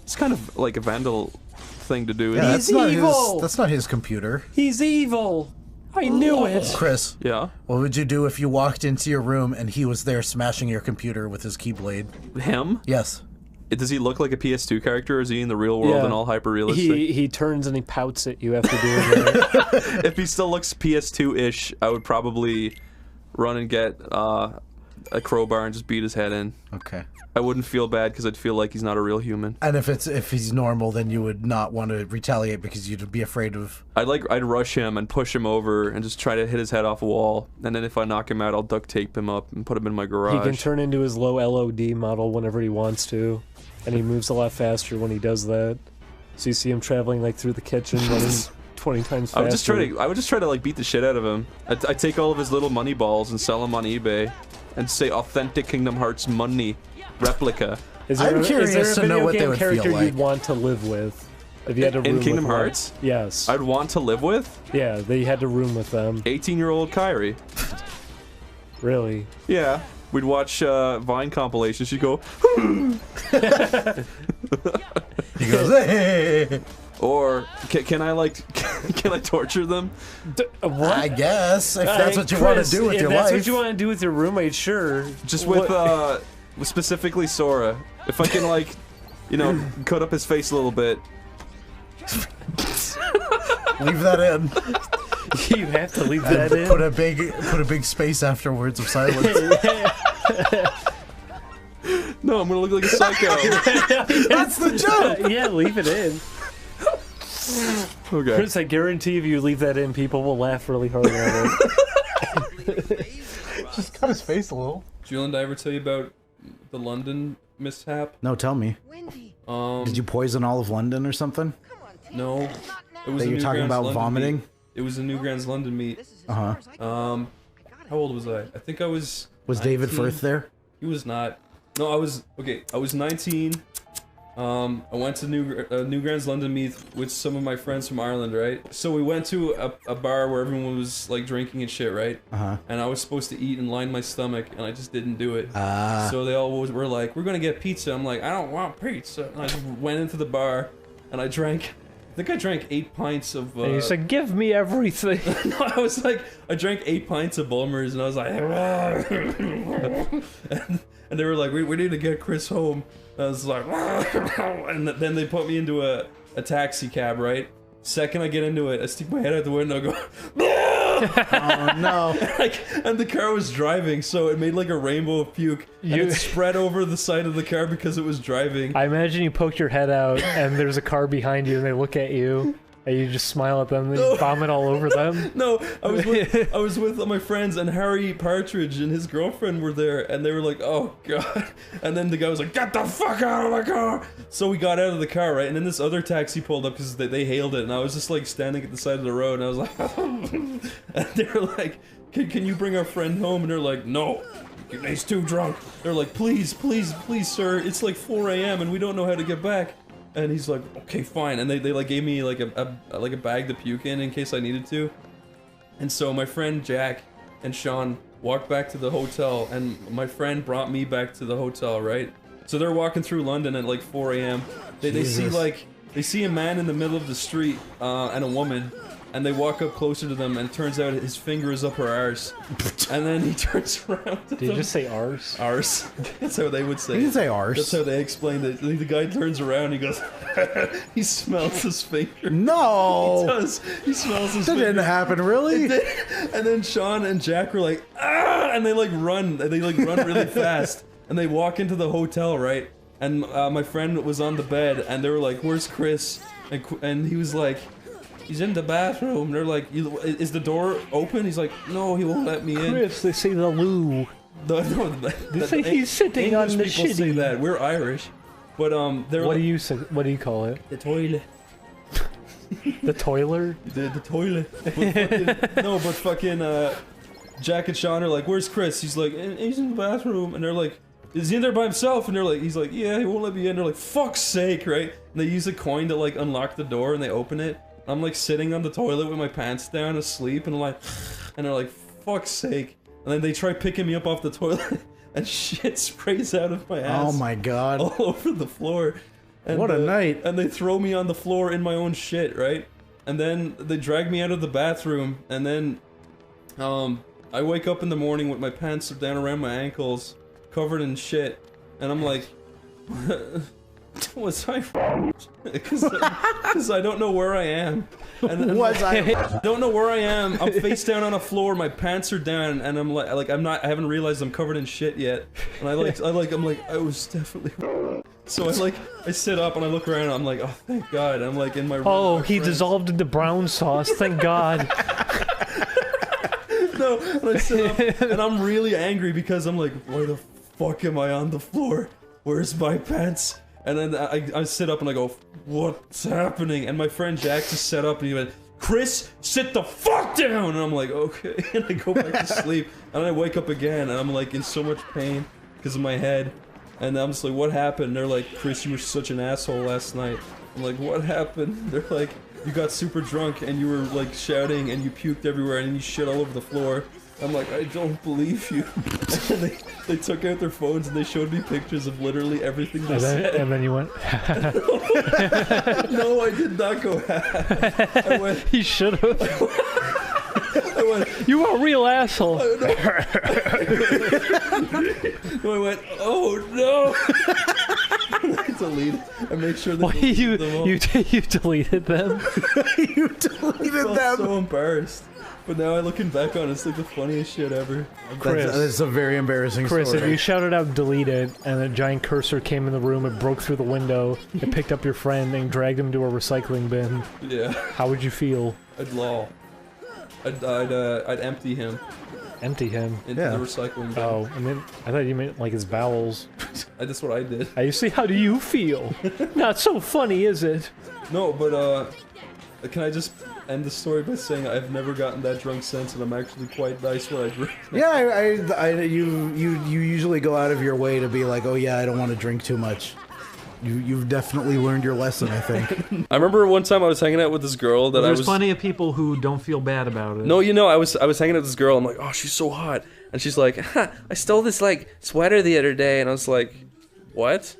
It's kind of like a vandal thing to do. Yeah, He's evil! That's not his computer. He's evil! I knew it! Chris. Yeah? What would you do if you walked into your room and he was there smashing your computer with his keyblade? Him? Yes. Does he look like a PS2 character, or is he in the real world and all hyper-realistic? He turns and he pouts at you after doing that. If he still looks PS2-ish, I would probably run and get a crowbar and just beat his head in. Okay. I wouldn't feel bad because I'd feel like he's not a real human. And if he's normal, then you would not want to retaliate because you'd be afraid of... I'd rush him and push him over and just try to hit his head off a wall. And then if I knock him out, I'll duct tape him up and put him in my garage. He can turn into his low LOD model whenever he wants to. And he moves a lot faster when he does that. So you see him traveling like through the kitchen, running 20 times faster. I would just try to like beat the shit out of him. I'd take all of his little money balls and sell them on eBay, and say authentic Kingdom Hearts money replica. I'm curious to know what they would feel character like. you'd want to live with if you had to room In Kingdom with one? Hearts? Yes. I'd want to live with? Yeah, they had to room with them. 18-year-old Kyrie. Really? Yeah. We'd watch Vine compilations. She'd go, He goes, hey! or can I like, can I torture them? What? I guess, if that's what you want to do with your life. If that's what you want to do with your roommate, sure. Just with specifically Sora. If I can like, you know, cut up his face a little bit. Leave that in. You have to leave that in. Put a big space afterwards of silence. No, I'm gonna look like a psycho. That's the joke. Yeah, leave it in. Okay. Chris, I guarantee if you leave that in, people will laugh really hard at it. Just cut his face a little. Julian, did I ever tell you about the London mishap? No, tell me. Did you poison all of London or something? No. It was That you're talking about vomiting? Meet. It was a Newgrounds London meet. Uh-huh. How old was I? I think I was Was 19. David Firth there? He was not. No, I was 19. I went to Newgrounds London meet with some of my friends from Ireland, right? So we went to a bar where everyone was like drinking and shit, right? Uh-huh. And I was supposed to eat and line my stomach, and I just didn't do it. Ah. So they all were like, "We're gonna get pizza." I'm like, "I don't want pizza." And I just went into the bar, and I drank. I think I drank 8 pints of. And you said, "Give me everything." No, I was like, I drank 8 pints of Bulmers, and I was like, and they were like, we need to get Chris home. I was like, and then they put me into a taxi cab, right? Second I get into it, I stick my head out the window, I go, Oh no. and the car was driving, so it made like a rainbow of puke, and it spread over the side of the car because it was driving. I imagine you poke your head out and there's a car behind you and they look at you and you just smile at them and you vomit all over them. No, I was with my friends, and Harry Partridge and his girlfriend were there, and they were like, "Oh God!" And then the guy was like, "Get the fuck out of the car!" So we got out of the car, right? And then this other taxi pulled up because they hailed it, and I was just like standing at the side of the road, and I was like, and they were like, "Can you bring our friend home?" And they're like, "No, he's too drunk." They're like, "Please, please, please, sir, it's like 4 a.m. and we don't know how to get back." And he's like, "Okay, fine." And they like gave me like a bag to puke in case I needed to. And so my friend Jack and Sean walked back to the hotel, and my friend brought me back to the hotel, right? So they're walking through London at like 4 a.m. They see a man in the middle of the street and a woman, and they walk up closer to them, and it turns out his finger is up her arse. And then he turns around to Did you just say arse? Arse. That's how they would say it. You didn't say arse. That's how they explained it. The guy turns around, he goes, he smells his finger. No! He does. He smells his That finger. didn't happen, really? It did. And then Sean and Jack were like, "Ah!" And they like run. They like run really fast. And they walk into the hotel, right? And my friend was on the bed, and they were like, "Where's Chris?" And he was like, "He's in the bathroom." They're like, "Is the door open?" He's like, "No, he won't let me in." Chris, they say the loo. They say he's sitting on the people say shitty. that. We're Irish. But they're What like, do you say? What do you call it? the toilet. The toiler? The toilet. But fucking Jack and Sean are like, "Where's Chris?" He's like, "He's in the bathroom." And they're like, "Is he in there by himself?" And they're like, he's like, "Yeah, he won't let me in." They're like, "Fuck's sake," right? And they use a coin to like unlock the door, and they open it. I'm like sitting on the toilet with my pants down, asleep, and I'm like, and they're like, "Fuck's sake!" And then they try picking me up off the toilet, and shit sprays out of my ass. Oh my god. All over the floor. And, What a night. And they throw me on the floor in my own shit, right? And then they drag me out of the bathroom, and then, I wake up in the morning with my pants down around my ankles, covered in shit, and I'm like, was I because I don't know where I am. And Was I don't know where I am. I'm face down on a floor, my pants are down, and I'm like I haven't realized I'm covered in shit yet. And I'm like I was definitely so I sit up and I look around and I'm like, oh thank God. I'm like in my room. Oh, he dissolved into brown sauce, thank God. No, and I sit up and I'm really angry because I'm like, why the fuck am I on the floor? Where's my pants? And then I sit up and I go, what's happening? And my friend Jack just sat up and he went, Chris, sit the fuck down! And I'm like, okay. And I go back to sleep. And I wake up again and I'm like in so much pain because of my head. And I'm just like, what happened? And they're like, Chris, you were such an asshole last night. I'm like, what happened? They're like, you got super drunk and you were like shouting and you puked everywhere and you shit all over the floor. I'm like, I don't believe you. And they took out their phones and they showed me pictures of literally everything they said. And then you went... No, I did not go half. I went... He should have. I went... You are a real asshole. No, I went, oh no! I deleted. I made sure that Why you deleted them? You deleted I felt them. so embarrassed. But now looking back on it, it's like the funniest shit ever. Chris, That's a very embarrassing Chris, story. if you shouted out deleted and a giant cursor came in the room, it broke through the window, it picked up your friend and dragged him to a recycling bin, Yeah. how would you feel? I'd lol. I'd empty him Empty him. into the recycling bin. Oh, I mean, I thought you meant like his bowels. That's what I did. I see, how do you feel? Not so funny, is it? No, but can I just end the story by saying I've never gotten that drunk since, and I'm actually quite nice when I drink. Yeah, you usually go out of your way to be like, oh yeah, I don't want to drink too much. You've definitely learned your lesson, I think. I remember one time I was hanging out with this girl that There's plenty of people who don't feel bad about it. No, you know, I was hanging out with this girl. I'm like, oh, she's so hot, and she's like, ha, I stole this like sweater the other day, and I was like, what?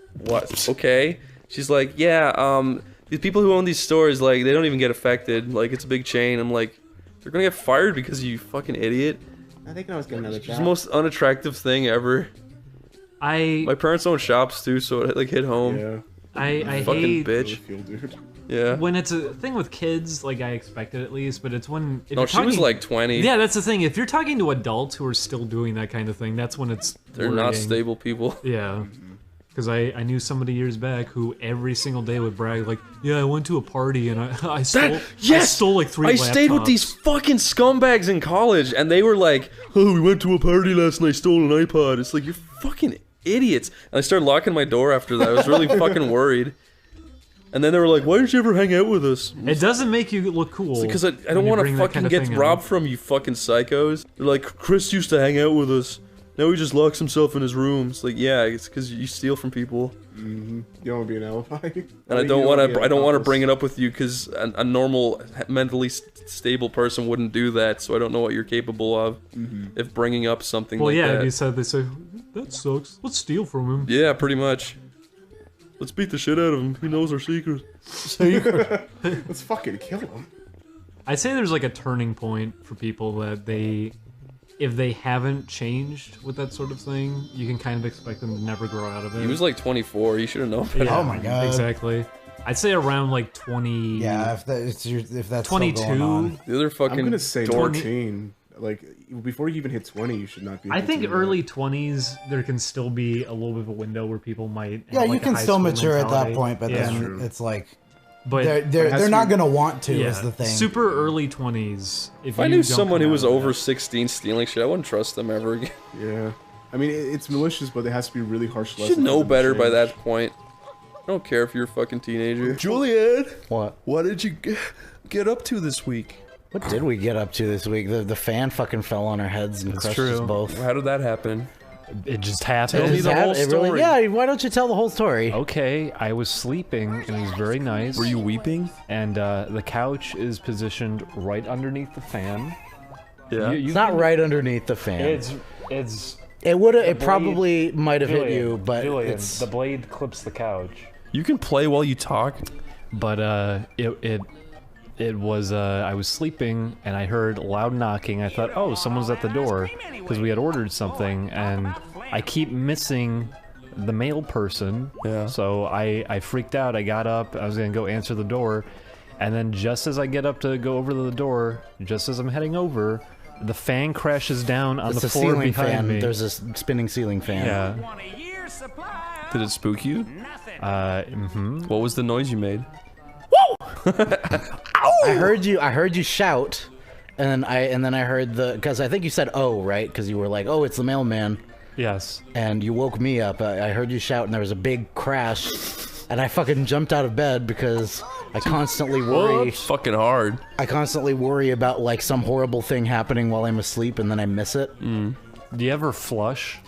Okay. She's like, yeah, these people who own these stores, like, they don't even get affected. Like, it's a big chain. I'm like, they're gonna get fired because of you fucking idiot. I think I was getting another job. It's the most unattractive thing ever. My parents own shops too, so it like hit home. Yeah. I Fucking hate bitch. Feel, dude. Yeah. when it's a thing with kids, like I expect it at least, but it's when if No, you're she was talking- like 20. Yeah, that's the thing. If you're talking to adults who are still doing that kind of thing, that's when it's They're not worrying. stable people. Yeah. Because I knew somebody years back who every single day would brag like, yeah, I went to a party and I stole I stole like 3 I laptops. stayed with these fucking scumbags in college, and they were like, oh, we went to a party last night, stole an iPod. It's like, you're fucking idiots. And I started locking my door after that. I was really fucking worried. And then they were like, why didn't you ever hang out with us? It doesn't make you look cool. Because I don't want to fucking get robbed from you fucking psychos. They're like, Chris used to hang out with us. Now he just locks himself in his room. It's like, yeah, it's because you steal from people. Mm-hmm. You don't want to be an alibi. And I don't want to bring it up with you because a normal, mentally stable person wouldn't do that. So I don't know what you're capable of if bringing up something like that. Well, yeah, you said they say that sucks. Let's steal from him. Yeah, pretty much. Let's beat the shit out of him. He knows our secret. Let's fucking kill him. I'd say there's like a turning point for people that if they haven't changed with that sort of thing, you can kind of expect them to never grow out of it. He was like 24. You should have known better. Yeah, Oh my God. Exactly. I'd say around like 20. Yeah, if that's 22. still going on. The other fucking I'm gonna say dork. 14. Like, before you even hit 20, you should not be. I think continuing early 20s, there can still be a little bit of a window where people might. Yeah, have you like a can high still school mature at that mentality. point, but Yeah. then True. it's like But they're not gonna want to. yeah, Is the thing. super early 20s. If I knew someone who was over 16 stealing shit, I wouldn't trust them ever again. that. Yeah. I mean, it's malicious, but it has to be really harsh You lessons. should know for them to better by change. that point. I don't care if you're a fucking teenager. Juliet, What? what did you get up to this week? What did we get up to this week? The fan fucking fell on our heads and crushed us true. both. How did that happen? It just happened. Tell me the whole It really- story. yeah, why don't you tell the whole story? Okay, I was sleeping and it was very nice. Were you weeping? And the couch is positioned right underneath the fan. Yeah. It's not right underneath the fan. It's It would have. It blade- probably might have hit Julian, you, but Julian, it's. the blade clips the couch. You can play while you talk. But it was I was sleeping and I heard loud knocking. I thought, oh, someone's at the door because we had ordered something, and I keep missing the mail person. Yeah. So I freaked out. I got up. I was gonna go answer the door, and then just as I get up to go over to the door, just as I'm heading over, the fan crashes down on It's the a floor ceiling behind fan. me. There's a spinning ceiling fan. Yeah. Did it spook you? What was the noise you made? I heard you shout, and then I heard because I think you said "oh" right, because you were like, "Oh, it's the mailman," Yes. and you woke me up. I heard you shout, and there was a big crash, and I fucking jumped out of bed because I constantly worry. It's fucking hard. I constantly worry about like some horrible thing happening while I'm asleep, and then I miss it. Do you ever flush?